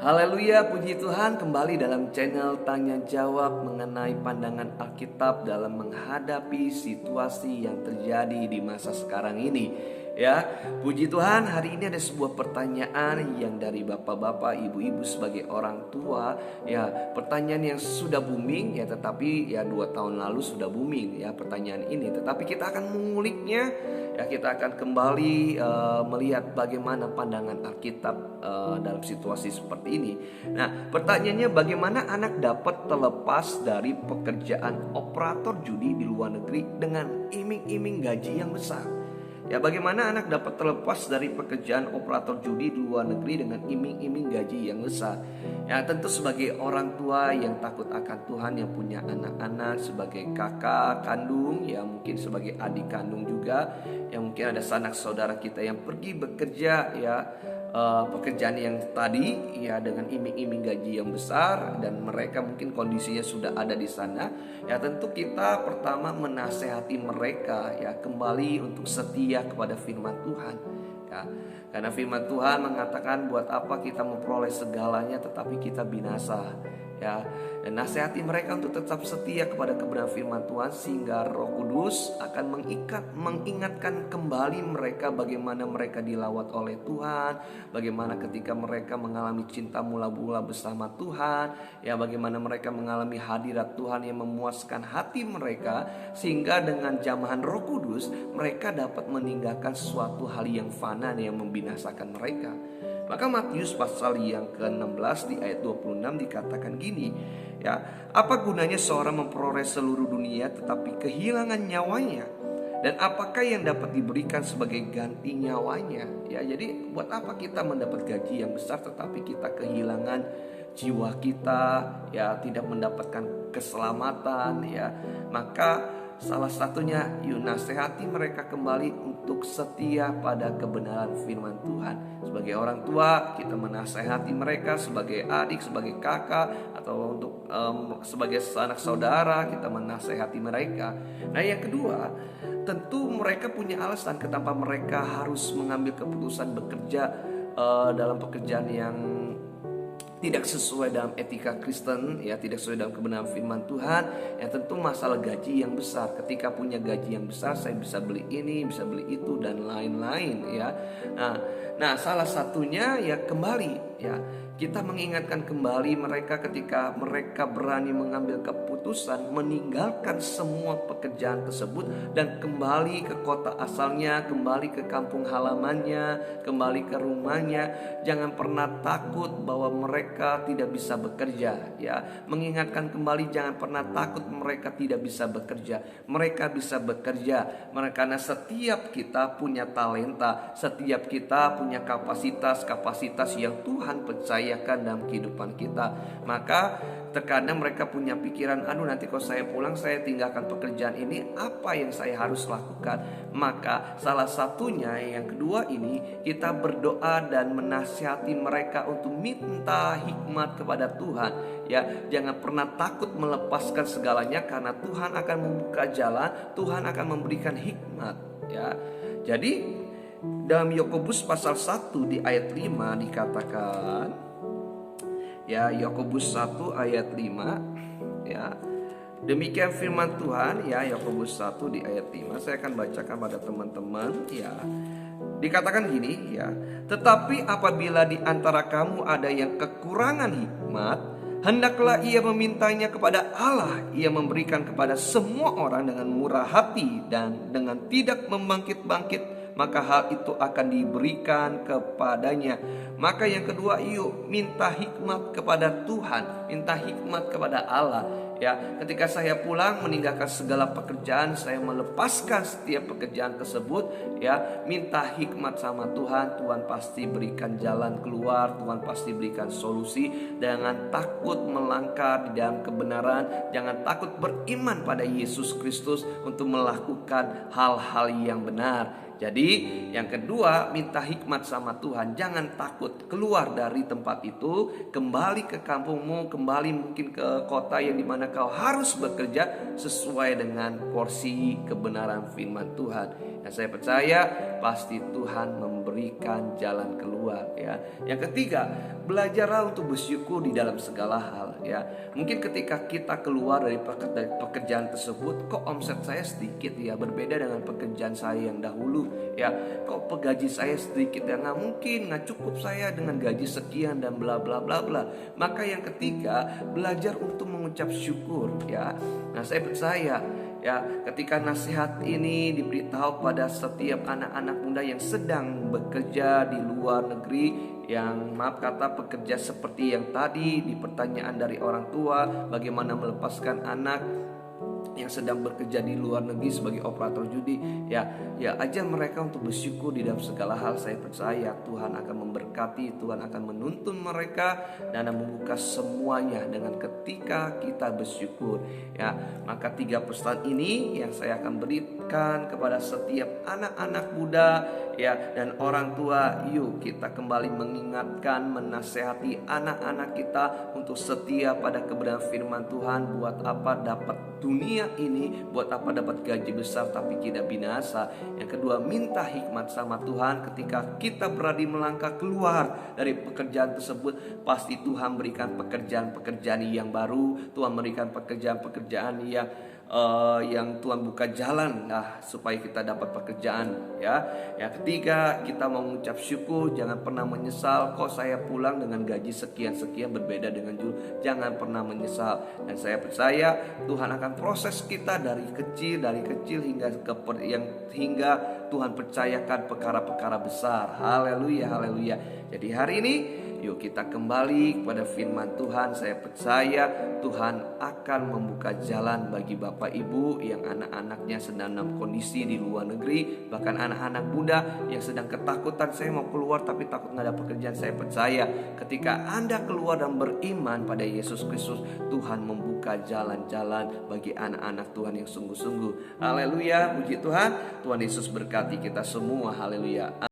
Haleluya, puji Tuhan, kembali dalam channel Tanya Jawab mengenai pandangan Alkitab dalam menghadapi situasi yang terjadi di masa sekarang ini. Ya, puji Tuhan, hari ini ada sebuah pertanyaan yang dari bapak-bapak, ibu-ibu sebagai orang tua. Ya, pertanyaan yang sudah booming ya, tetapi ya 2 tahun lalu sudah booming ya pertanyaan ini. Tetapi kita akan menguliknya. Ya, kita akan kembali melihat bagaimana pandangan Alkitab dalam situasi seperti ini. Nah, pertanyaannya, bagaimana anak dapat terlepas dari pekerjaan operator judi di luar negeri dengan iming-iming gaji yang besar? Ya, bagaimana anak dapat terlepas dari pekerjaan operator judi di luar negeri dengan iming-iming gaji yang besar? Ya, tentu sebagai orang tua yang takut akan Tuhan, yang punya anak-anak, sebagai kakak kandung, ya mungkin sebagai adik kandung juga, yang mungkin ada sanak saudara kita yang pergi bekerja, ya pekerjaan yang tadi ya dengan iming-iming gaji yang besar, dan mereka mungkin kondisinya sudah ada di sana. Ya, tentu kita pertama menasehati mereka ya kembali untuk setia kepada firman Tuhan. Ya, karena firman Tuhan mengatakan, buat apa kita memperoleh segalanya tetapi kita binasa. Ya, dan nasihati mereka untuk tetap setia kepada kebenaran firman Tuhan, sehingga Roh Kudus akan mengingatkan kembali mereka bagaimana mereka dilawat oleh Tuhan, bagaimana ketika mereka mengalami cinta mula-mula bersama Tuhan, ya bagaimana mereka mengalami hadirat Tuhan yang memuaskan hati mereka, sehingga dengan jamahan Roh Kudus mereka dapat meninggalkan sesuatu hal yang fana yang membinasakan mereka. Maka Matius pasal yang ke-16 di ayat 26 dikatakan gini, ya, apa gunanya seorang memperoleh seluruh dunia tetapi kehilangan nyawanya? Dan apakah yang dapat diberikan sebagai ganti nyawanya? Ya, jadi buat apa kita mendapat gaji yang besar tetapi kita kehilangan jiwa kita, ya tidak mendapatkan keselamatan, ya. Maka salah satunya, yuk nasihati mereka kembali untuk setia pada kebenaran firman Tuhan. Sebagai orang tua, kita menasihati mereka, sebagai adik, sebagai kakak, atau untuk sebagai anak saudara, kita menasihati mereka. Nah, yang kedua, tentu mereka punya alasan kenapa mereka harus mengambil keputusan bekerja dalam pekerjaan yang tidak sesuai dalam etika Kristen, ya tidak sesuai dalam kebenaran firman Tuhan. Ya, tentu masalah gaji yang besar. Ketika punya gaji yang besar, saya bisa beli ini, bisa beli itu, dan lain-lain, ya. Nah, salah satunya ya kembali, ya kita mengingatkan kembali mereka ketika mereka berani mengambil keputusan meninggalkan semua pekerjaan tersebut dan kembali ke kota asalnya, kembali ke kampung halamannya, kembali ke rumahnya. Jangan pernah takut bahwa mereka tidak bisa bekerja, ya. Mengingatkan kembali, jangan pernah takut mereka tidak bisa bekerja. Mereka bisa bekerja. Karena setiap kita punya talenta, setiap kita punya kapasitas yang Tuhan percayakan dalam kehidupan kita. Maka terkadang mereka punya pikiran, aduh nanti kalau saya pulang, saya tinggalkan pekerjaan ini, apa yang saya harus lakukan? Maka salah satunya yang kedua ini, kita berdoa dan menasihati mereka untuk minta hikmat kepada Tuhan. Ya, jangan pernah takut melepaskan segalanya, karena Tuhan akan membuka jalan, Tuhan akan memberikan hikmat, ya. Jadi dalam Yakobus pasal 1 di ayat 5 dikatakan, ya, Yakobus 1 ayat 5, ya. Demikian firman Tuhan, ya, Yakobus 1 di ayat 5. Saya akan bacakan pada teman-teman, ya. Dikatakan gini, ya. Tetapi apabila di antara kamu ada yang kekurangan hikmat, hendaklah ia memintanya kepada Allah. Ia memberikan kepada semua orang dengan murah hati dan dengan tidak membangkit-bangkit, maka hal itu akan diberikan kepadanya. Maka yang kedua, yuk minta hikmat kepada Tuhan, minta hikmat kepada Allah. Ya, ketika saya pulang meninggalkan segala pekerjaan, saya melepaskan setiap pekerjaan tersebut, ya, minta hikmat sama Tuhan. Tuhan pasti berikan jalan keluar, Tuhan pasti berikan solusi. Jangan takut melangkah di dalam kebenaran, jangan takut beriman pada Yesus Kristus untuk melakukan hal-hal yang benar. Jadi yang kedua, minta hikmat sama Tuhan. Jangan takut keluar dari tempat itu, kembali ke kampungmu, kembali mungkin ke kota yang dimana kau harus bekerja sesuai dengan porsi kebenaran firman Tuhan. Dan saya percaya pasti Tuhan memberikan jalan keluar ya. Yang ketiga, belajarlah untuk bersyukur di dalam segala hal ya. Mungkin ketika kita keluar dari pekerjaan tersebut, kok omset saya sedikit ya, berbeda dengan pekerjaan saya yang dahulu ya. Kok gaji saya sedikit ya, nggak mungkin, nggak cukup saya dengan gaji sekian dan bla bla bla bla. Maka yang ketiga, belajar untuk mengucap syukur ya. Nah, saya percaya ya, ketika nasihat ini diberitahu pada setiap anak-anak muda yang sedang bekerja di luar negeri, yang maaf kata pekerja seperti yang tadi di pertanyaan dari orang tua, bagaimana melepaskan anak yang sedang bekerja di luar negeri sebagai operator judi ya, ajar mereka untuk bersyukur di dalam segala hal. Saya percaya Tuhan akan memberkati, Tuhan akan menuntun mereka dan membuka semuanya dengan ketika kita bersyukur ya. Maka 3 pesan ini yang saya akan berikan kepada setiap anak-anak muda ya, dan orang tua. Yuk kita kembali mengingatkan, menasehati anak-anak kita untuk setia pada kebenaran firman Tuhan. Buat apa dapat dunia ini, buat apa dapat gaji besar tapi tidak binasa. Yang kedua, minta hikmat sama Tuhan ketika kita berani melangkah keluar dari pekerjaan tersebut. Pasti Tuhan berikan pekerjaan-pekerjaan yang baru, Tuhan berikan pekerjaan-pekerjaan yang Tuhan buka jalan supaya kita dapat pekerjaan ya. Yang ketiga, kita mau mengucap syukur, jangan pernah menyesal. Kok saya pulang dengan gaji sekian-sekian berbeda dengan dulu, jangan pernah menyesal. Dan saya percaya Tuhan akan proses kita dari kecil hingga Tuhan percayakan perkara-perkara besar. Haleluya, haleluya. Jadi hari ini yuk kita kembali kepada firman Tuhan. Saya percaya Tuhan akan membuka jalan bagi Bapak Ibu yang anak-anaknya sedang dalam kondisi di luar negeri, bahkan anak-anak muda yang sedang ketakutan, saya mau keluar tapi takut nggak ada pekerjaan. Saya percaya ketika Anda keluar dan beriman pada Yesus Kristus, Tuhan membuka jalan-jalan bagi anak-anak Tuhan yang sungguh-sungguh. Haleluya, puji Tuhan. Tuhan Yesus berkati kita semua. Haleluya.